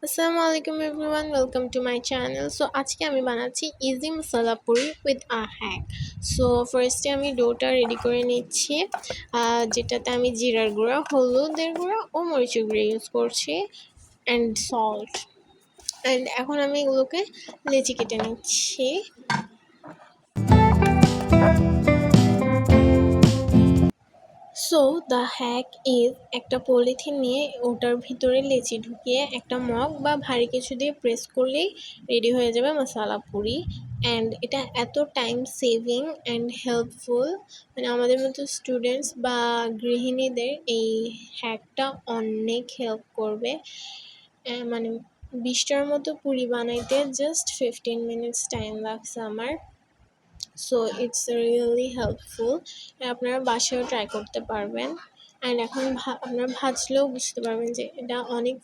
আসসালামু আলাইকুম everyone, welcome to my channel. So আজকে আমি বানাচ্ছি easy masala Puri with a hack. So ফার্স্টে আমি ডোটা রেডি করে নিচ্ছি, যেটাতে আমি জিরার গুঁড়া, হলুদের গুঁড়া ও মরিচের গুঁড়া ইউজ করছি অ্যান্ড সল্ট। অ্যান্ড এখন আমি এগুলোকে লেচি কেটে নিচ্ছি। সো দ্য হ্যাক ইজ, একটা পলিথিন নিয়ে ওটার ভিতরে লেচি ঢুকিয়ে একটা মগ বা ভারী কিছু দিয়ে প্রেস করলেই রেডি হয়ে যাবে মশালা পুরি। অ্যান্ড এটা এত টাইম সেভিং অ্যান্ড হেল্পফুল, মানে আমাদের মতো স্টুডেন্টস বা গৃহিণীদের এই হ্যাকটা অনেক হেল্প করবে। মানে 20টার মতো পুরি বানাইতে জাস্ট 15 মিনিটস টাইম লাগছে আমার। So it's really helpful. আপনারা বাসায়ও ট্রাই করতে পারবেন। অ্যান্ড এখন আপনারা ভাজলেও বুঝতে পারবেন যে এটা অনেক